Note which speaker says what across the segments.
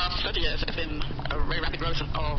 Speaker 1: last 30 years, there's been a very rapid growth of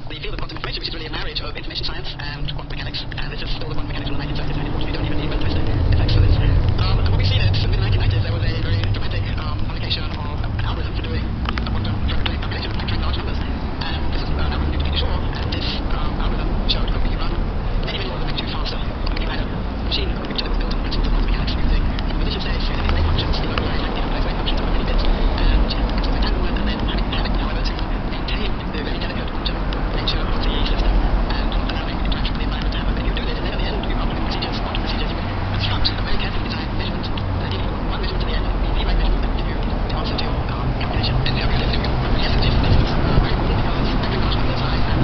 Speaker 1: the field of quantum information, which is really a marriage of information science and quantum mechanics. And this is still the quantum mechanics from the 1930s, and unfortunately don't even need relativistic effects for this. And what we've seen is, in the mid-1990s, there was a very dramatic publication of an algorithm for doing for doing calculation of factoring large numbers. And this is an algorithm due to Peter Shor, and this algorithm showed that we could run many, many orders of magnitude faster when you had a machine which was built on the principles of quantum mechanics using malicious states, using wave functions, the very complex wave functions of many bits, and entanglement, and then having, however, to maintain the very delicate quantum nature of the system and allowing interaction with the environment to happen. And you do this, and then at the end, you come up with procedures, quantum procedures, you would construct a very carefully designed measurement that if you put one measurement to the end, the V-right measurement that will give you the answer to your calculation. And yes, this is very cool because every large number size and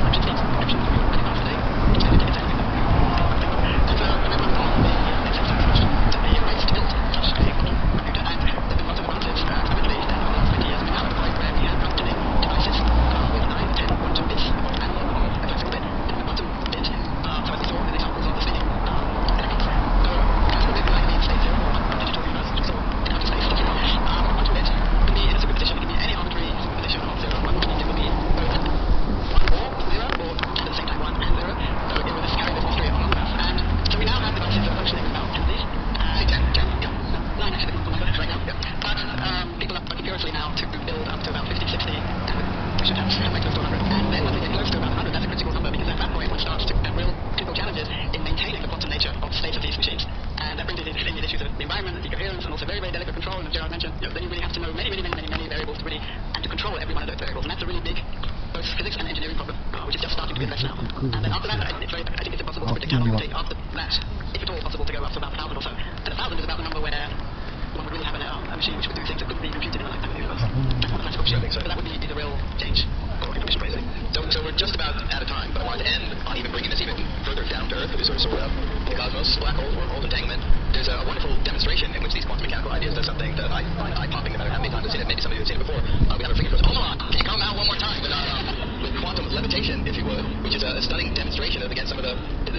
Speaker 1: encryption states, encryption for running fast today, it's going to take exactly and so remember all the exceptions to be erased to build such a quantum computer, and there have been lots of advances experimentally over the last 20 years. We're now at a point where we have functioning devices with 9 or 10 quantum bits analog of a classical bit. A quantum bit, so as we saw in the examples of the spinning electrons. So a classical bit would either be in state 0 or 1 digital universe, which we saw in outer space. A quantum bit can be in a superposition. It can be any arbitrary superposition of 0 and 1, which means it will be both 1 or 0, or at the same time 1 and 0. So it will carry this mystery along with us. And so we now have devices that are functioning with about 10 of these. 9 actually, right now. But people are working furiously now to build up to about 50, 60, and we should have like close to 100. And then once we get close to about 100, that's a critical number, because at that point one starts to have real critical challenges in maintaining the quantum nature of states of these machines. And that brings in issues of the environment and decoherence, and also very, very delicate control. And as Gerard mentioned, then you really have to know many variables to really, and to control every one of those variables. And that's a really big both physics and engineering problem, which is just starting to be addressed now. And then after that, I think it's impossible to predict how long it will take after that, if at all possible, to go up to about 1,000 or so. And 1,000 is about the number where one would really have a machine which could do things that couldn't be computed in a lifetime of the universe. That's not the classical machine, so that would be the real change for information raising.
Speaker 2: So we're just about out of time, but I wanted to end on even bringing this even further down to Earth, as we sort of the cosmos, black holes, wormholes, entanglement. There's a wonderful demonstration in which these quantum mechanical ideas does something that I find eye-popping, no matter how many times I've seen it. Maybe some of you have seen it before. We have a figure for Omaha. Can you come out one more time with quantum levitation, if you would, which is a stunning demonstration of, again, some of the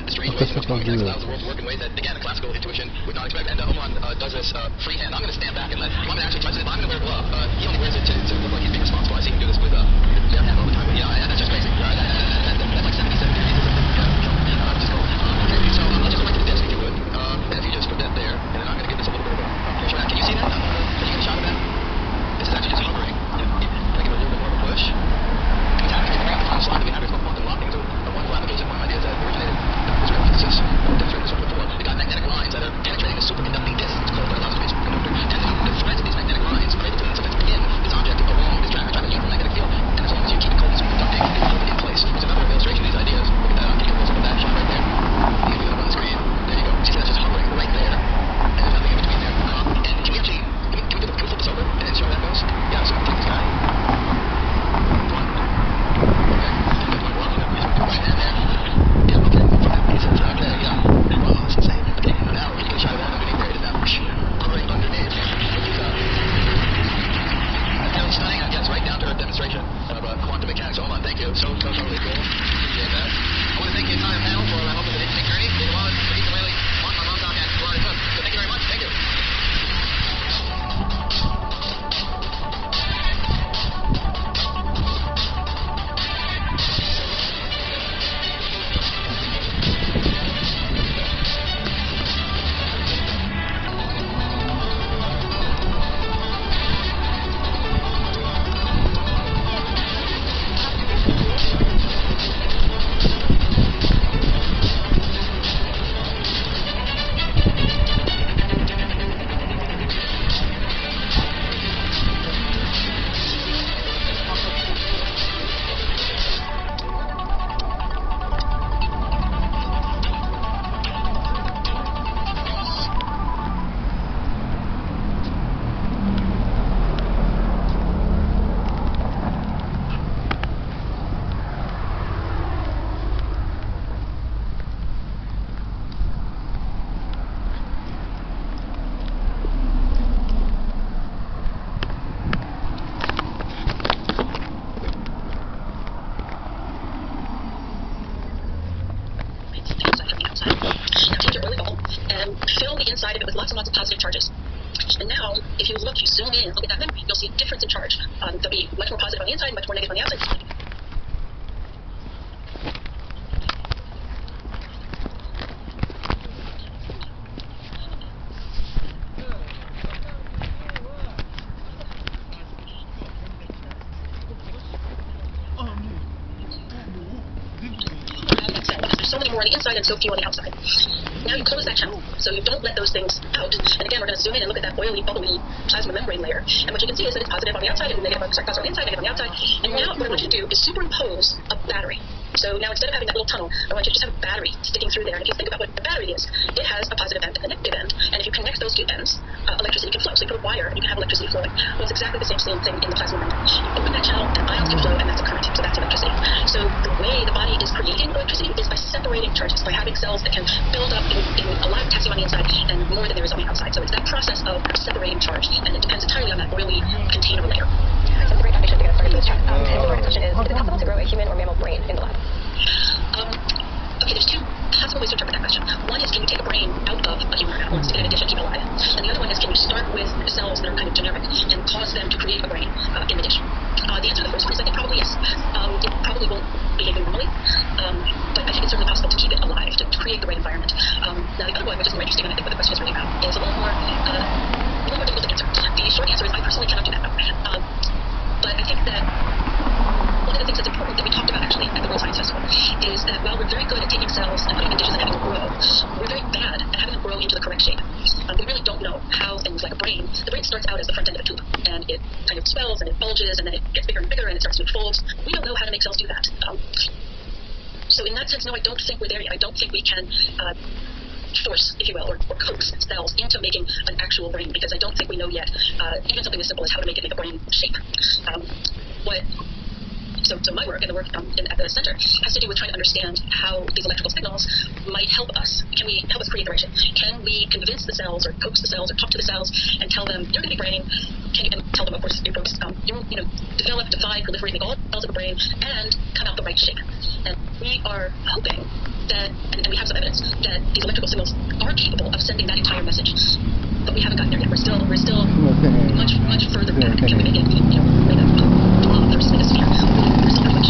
Speaker 2: strange ways in which quantum mechanics allows the world to work in ways that, again, a classical intuition would not expect. And Oman does this freehand. I'm going to stand back and let Mohammed actually try to. I'm going to wear a glove. He only wears it to look like he's being responsible. I see him do this with their hand all the time. But, that's just crazy. That's like 70 years or something. Just go. So I'll just go back to the desk, if you would. And if you just put that there, and then I'm going to give this a little bit of a push back. Can you see that? Can you get a shot of that? This is actually just hovering. Can I give it a little bit more of a push? It's happening. Bring up the final slide that we have. It's called quantum locking. It's a wonderful application. One of my ideas that originated this real physicist demonstrated this one before. They got magnetic lines that are penetrating a superconducting disk. It's called that allows it to be a superconductor. And the threads of these magnetic lines are able to sometimes pin this object along this track of uniform magnetic field. And as long as you keep it cold and superconducting, it will hold it in place. There's another illustration of these ideas. Look at that. Can you close up of that shot right there? You can do that up on the screen. There you go. See, that's just hovering right there. And there's nothing in between there. And can we actually, can we flip this over and see how that goes? Yeah, so take this guy. Demonstration of quantum mechanics. Hold on, thank you. So totally cool. Appreciate that. I want to thank the entire panel for help with the interesting journey. David Wallace, Lisa Whaley, Mark Montauk, and Florida Cook. So thank you very much. Thank you. Fill the inside of it with lots and lots of positive charges.
Speaker 3: And now, if you look, you zoom in, look at that memory, you'll see a difference in charge. There'll be much more positive on the inside, much more negative on the outside. So many more on the inside and so few on the outside. Now you close that channel, so you don't let those things out. And again, we're going to zoom in and look at that oily, bubbly plasma membrane layer. And what you can see is that it's positive on the outside and negative, positive on the inside, negative on the outside. And now what I want you to do is superimpose a battery. So now instead of having that little tunnel, I want you to just have a battery sticking through there. And if you think about what a battery is, it has a positive end and a negative end. And if you connect those two ends, electricity can flow. So you put a wire and you can have electricity flowing. Well, it's exactly the same thing in the plasma membrane. You open that channel and ions can flow, and that's a current. So that's electricity. So the way the body is creating electricity is by separating charges, by having cells that can build up in a lot of potassium on the inside and more than there is on the outside. So it's that process of separating charge, and it depends entirely on that oily container layer.
Speaker 4: So it's a great foundation to get us started for this chat. And so our question is it possible to grow a human or mammal brain in the lab?
Speaker 3: Okay, there's two possible ways to interpret that question. One is, can you take a brain out of a human or animal and stick it in a dish and keep it alive? And the other one is, can you start with cells that are kind of generic and cause them to create a brain in the dish? The answer to the first one is, I think, probably yes. It probably won't behave normally, but I think it's certainly possible to keep it alive, to create the right environment. Now, the other one, which is more interesting, and I think what the question is really about, is a little more difficult to answer. The short answer is, I personally cannot do that. But I think that one of the things that's important that we talked about actually at the World Science Festival is that while we're very good at taking cells and putting them in dishes and having them grow, we're very bad at having them grow into the correct shape. We really don't know how things like a brain, the brain starts out as the front end of a tube, and it kind of swells and it bulges and then it gets bigger and bigger and it starts to fold. We don't know how to make cells do that. So in that sense, no, I don't think we're there yet. I don't think we can force, if you will, or coax cells into making an actual brain, because I don't think we know yet even something as simple as how to make a brain shape. So my work and the work at the center has to do with trying to understand how these electrical signals might help us. Can we help us create the right shape? Can we convince the cells or coax the cells or talk to the cells and tell them you're going to be braining? Can you tell them, of course, you folks, develop, divide, proliferate, make all cells of a brain and come out the right shape? And we are hoping that, and we have some evidence that these electrical signals are capable of sending that entire message. But we haven't gotten there yet. We're still much further back. Can we make it, make a blob versus make a sphere? We're still pretty much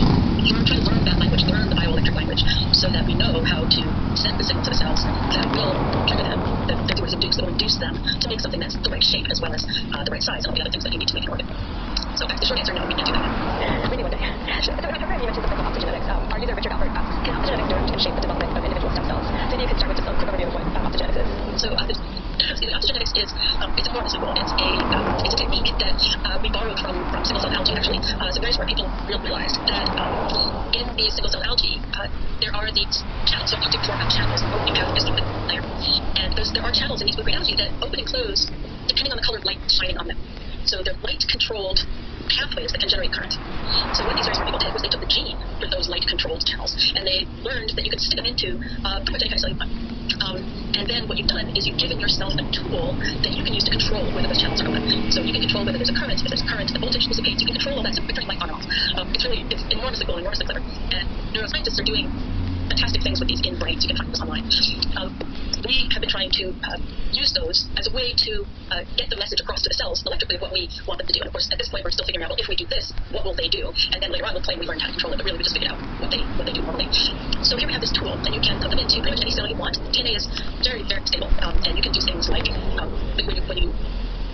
Speaker 3: trying to learn that language, learn the bioelectric language, so that we know how to send the signal to the cells that will trigger them, that will induce them to make something that's the right shape as well as the right size and all the other things that you need to make an organ. So back to the short answer, no, we can't do that.
Speaker 4: Maybe one day. So in our program, you mentioned something called optogenetics. Our user Richard Albert asks, can optogenetics learn to shape the development of individual stem cells? So maybe you could start with just a quick overview of what optogenetics is.
Speaker 3: So optogenetics is it's enormously cool. It's a technique that we borrowed from single cell algae. Actually, some very smart people realized that in the single cell algae there are these channels, so optic format channels opening out this liquid layer, and there are channels in these blue-green algae that open and close depending on the color of light shining on them. So they're light-controlled pathways that can generate current. So what these very smart people did was they took the gene for those light-controlled channels, and they learned that you could stick them into pretty much any kind of cell you want. And then what you've done is you've given yourself a tool that you can use to control whether those channels are open. So you can control whether there's a current. If there's a current, the voltage dissipates. You can control all that simply turning light on and off. It's enormously cool, enormously clever. And neuroscientists are doing fantastic things with these in brains. You can find this online. We have been trying to use those as a way to get the message across to the cells electrically of what we want them to do. And of course, at this point, we're still figuring out, well, if we do this, what will they do? And then later on, we'll claim we learned how to control it, but really we just figured out what they do normally. So here we have this tool, and you can put them into pretty much any cell you want. DNA is very, very stable, and you can do things like when you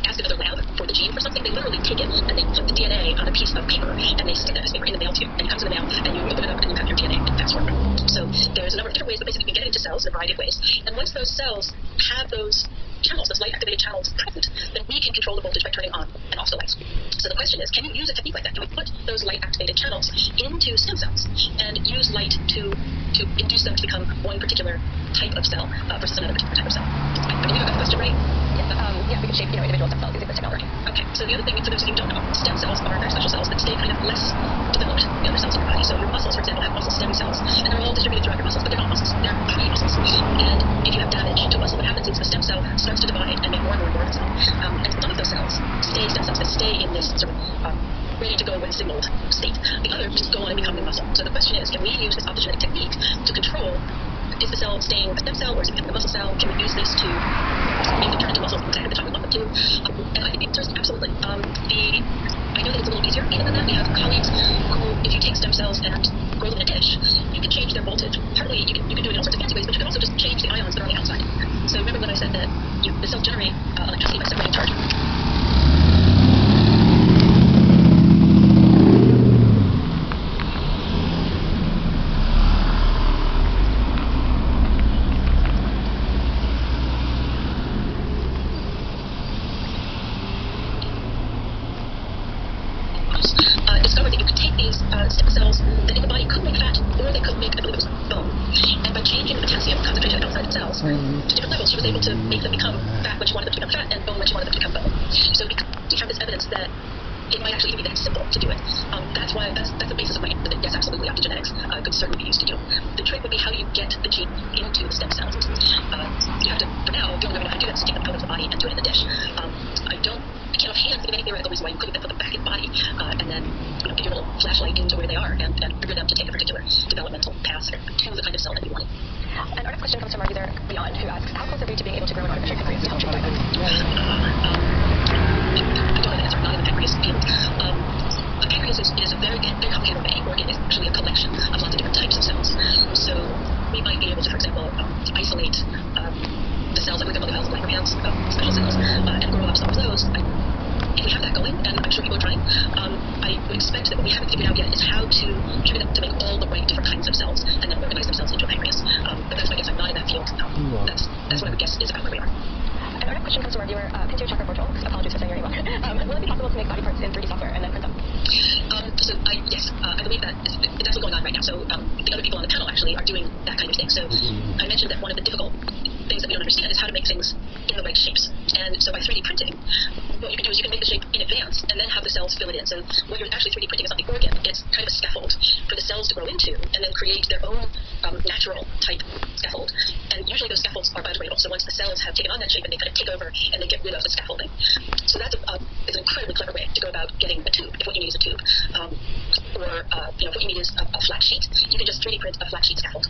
Speaker 3: ask another lab for the gene for something, they literally take it and they put the DNA on a piece of paper and they stick that piece of paper in the mail tube, and it comes in the mail and you open it up and you have your DNA in fast form. So there's a number of different ways, but basically you can get it into cells in a variety of ways. And once those cells have those channels, those light-activated channels present, then we can control the voltage by turning on and off the lights. So the question is, can you use a technique like that? Can we put those light-activated channels into stem cells and use light to induce them to become one particular type of cell versus another particular type of cell? I believe I got the question right.
Speaker 4: Yeah, we can shape individual stem cells using this technology.
Speaker 3: Okay, so the other thing, for those of you who don't know, stem cells are very special cells that stay kind of less developed than other cells in your body. So your muscles, for example, have muscle stem cells, and they're all distributed throughout your muscles, but they're not muscles, they're pre-muscles. And if you have damage to a muscle, what happens is the stem cell starts to divide and make more and more of itself. And some of those cells stay stem cells, they stay in this sort of ready to go when signaled state. The other just go on and become new muscle. So the question is, can we use this optogenetic technique to control, is the cell staying a stem cell or is it becoming a muscle cell? Can we use this to make it turn into muscle exactly at the time we want them to? to? And I think the answer is absolutely. I know that it's a little easier even than that. We have colleagues who, if you take stem cells and grow them in a dish, you can change their voltage. Partly, you can do it in all sorts of fancy ways, but you can also just change the ions that are on the outside. So remember when I said that the cells generate electricity by separating charge? Discovered that you could take these stem cells that in the body could make fat, or they could make, I believe it was bone. And by changing the potassium concentration outside the cells to different levels, she was able to make them become fat when she wanted them to become fat, and bone when she wanted them to become bone. So because we have this evidence that it might actually even be that simple to do it. That's the basis of my that yes, absolutely, optogenetics could certainly be used to do. The trick would be how do you get the gene into the stem cells? You have to, for now, the only way to do that is to take them out of the body and do it in the dish. I can't offhand think of any theoretical reason why you couldn't then put them back in the body and then get your little flashlight into where they are and trigger them to take a particular developmental path to the kind of cell that you wanted.
Speaker 4: And our next question comes from our user Beyond, who asks, how close are we to being able to grow an artificial pancreas to help treat diabetes?
Speaker 3: I don't know the answer. I'm not in the pancreas field. A pancreas is a very, very complicated organ. It's actually a collection of lots of different types of cells. So we might be able to, for example, isolate the cells that we call the Langerhans special cells and grow up some of those. If we have that going, and I'm sure people are trying, I would expect that what we haven't figured out yet is how to trigger them to make all the right different kinds of cells and then organize themselves into a pancreas. But that's my guess. I'm not in that field. That's what I would guess is about where we are.
Speaker 4: And our next question comes from our viewer, Pinto Chakra Virtual. Apologies for saying your name wrong. Will it be possible to make body parts in 3D software and then print them?
Speaker 3: Yes, I believe that it's actually going on right now. So the other people on the panel actually are doing that kind of thing. So I mentioned that one of the difficult things that we don't understand is how to make things in the right shapes. And so by 3D printing, what you can do is you can make the shape in advance and then have the cells fill it in. So what you're actually 3D printing is not the organ, it's kind of a scaffold for the cells to grow into and then create their own natural type scaffold. And usually those scaffolds are biodegradable. So once the cells have taken on that shape and they kind of take over and they get rid of the scaffolding. So that's an incredibly clever way to go about getting a tube, if what you need is a tube. If what you need is a flat sheet, you can just 3D print a flat sheet scaffold.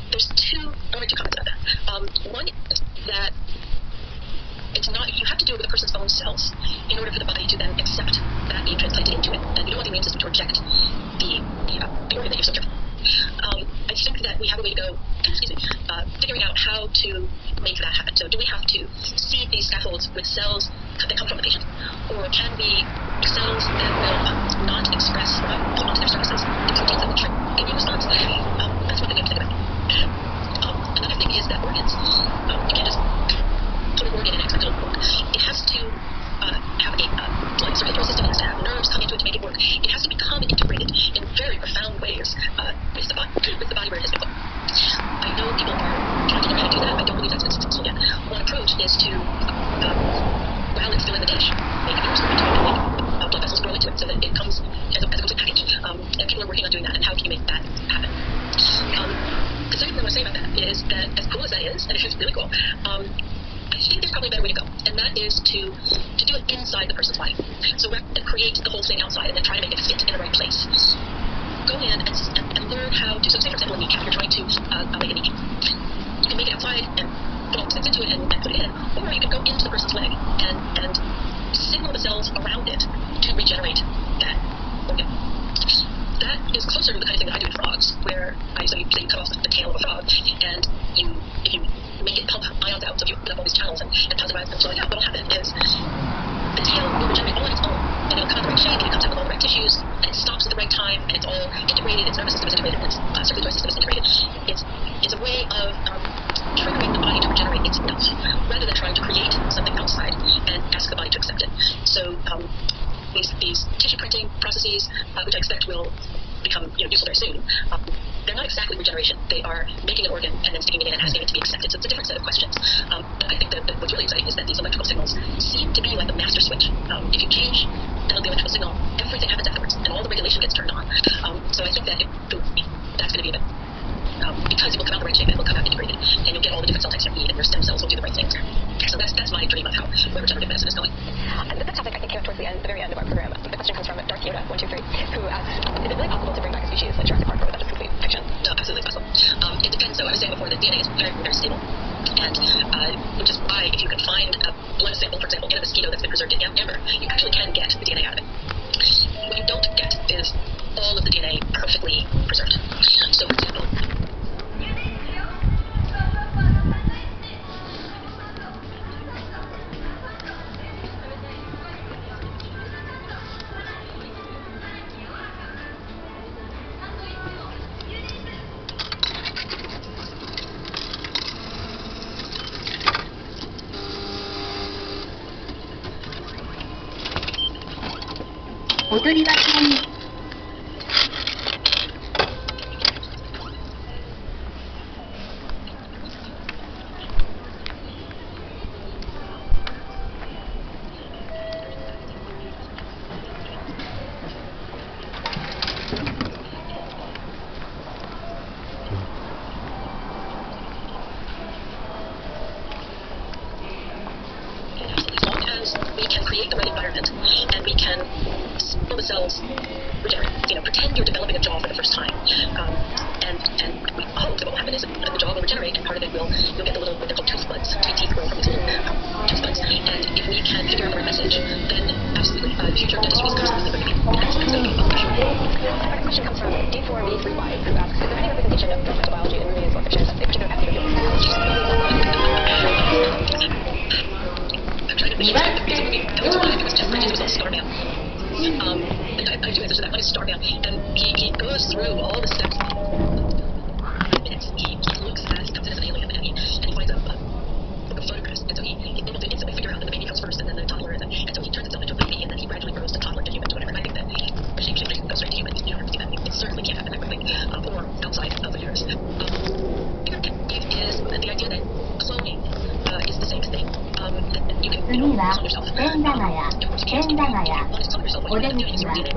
Speaker 3: There's I want to make two comments about that. One is that it's not, you have to do it with a person's own cells in order for the body to then accept that being transplanted into it. And you don't want the immune system to reject the organ that you're so careful. I think that we have a way to go, figuring out how to make that happen. So do we have to seed these scaffolds with cells that come from the patient? Or can we cells that will not express onto their surfaces the proteins that will trigger immune response? That's one thing we have to think about. Another thing is that organs, you can't just put an organ in X and it'll work. It has to have a blood circulatory system, it has to have nerves come into it to make it work. It has to become integrated in very profound ways with the body where it has been put. I know people are trying to learn how to do that. I don't believe that's been successful yet. One approach is to, while it's still in the dish, make it into it and make blood vessels grow into it so that it comes as a complete package. And people are working on doing that. And how can you make that happen? The second thing I want to say about that is that as cool as that is, and it is really cool, I think there's probably a better way to go, and that is to do it inside the person's body. So rather than create the whole thing outside and then try to make it fit in the right place, go in and learn how to. So say for example a kneecap, you're trying to make a kneecap. You can make it outside and put all the things into it and put it in, or you can go into the person's leg and signal the cells around it to regenerate that organ. That is closer to the kind of thing that I do with frogs, where you cut off the tail of a frog, and if you make it pump ions out, so if you open up all these channels and positive ions come flowing out, what will happen is the tail will regenerate all on its own, and it'll come out the right shape, and it comes out with all the right tissues, and it stops at the right time, and it's all integrated, its nervous system is integrated, its circulatory system is integrated. It's a way of triggering the body to regenerate itself, rather than trying to create something outside and ask the body to accept it. So these tissue printing processes, which I expect will become useful very soon, they're not exactly regeneration. They are making an organ and then sticking it in and asking it to be accepted. So it's a different set of questions. But I think that what's really exciting is that these electrical signals seem to be like the master switch. If you change the electrical signal, everything happens afterwards, and all the regulation gets turned on. So I think that that's going to be a bit, because it will come out the right shape, it will come out integrated, and you'll get all the different cell types you need, and your stem cells will do the right things. So that's my dream of where regenerative medicine is going.
Speaker 4: The topic I think came up towards the very end of our program. The question comes from Dark Yoda 123, who asks, is it really possible to bring back a species like Jurassic Park, or is that just complete fiction?
Speaker 3: No, absolutely possible. It depends. So I was saying before that DNA is very, very stable, and which is why if you can find blood sample, for example, in a mosquito that's been preserved in amber, you actually can get the DNA out of it. What you don't get is all of the DNA perfectly preserved. So, for example,
Speaker 5: 踊りはしない。
Speaker 3: as long as we can create the right environment and we can feel the cells regenerate, pretend you're developing a jaw for the first time, and we hope that what will happen is that the jaw will regenerate, and part of it you'll get the little, what they're called tooth buds, teeth grow from these little tooth buds, and if we can figure out the right message, then absolutely, future dentistry is absolutely going to be enhanced. It's going to be fun for sure.
Speaker 4: Our next question comes from D4B3Y, who asks, is there any representation of developmental biology in movies or fictions, in particular after the
Speaker 3: I'm trying to think of the movie. That was one. It was Jeff Bridges. It was on Starman. I do answer to that. One is Starman, and he goes through all the steps. Minutes. He looks at. He comes in as an alien, and he finds a book of photographs, and so he's able to instantly figure out that the baby comes first, and then the toddler, and so he turns himself into a baby, and then he gradually grows to toddler to human to whatever. And I think that the shape-shifting can go straight to human. You don't have to see that. It certainly can't happen that quickly, or outside of the uterus. It is the idea that cloning is the same thing. You can
Speaker 5: 次は
Speaker 3: clone yourself.
Speaker 5: 千駄ヶ谷、千駄ヶ谷、
Speaker 3: One is clone yourself. What
Speaker 5: お
Speaker 3: you
Speaker 5: 出
Speaker 3: end up doing is
Speaker 5: 口
Speaker 3: your
Speaker 5: は
Speaker 3: DNA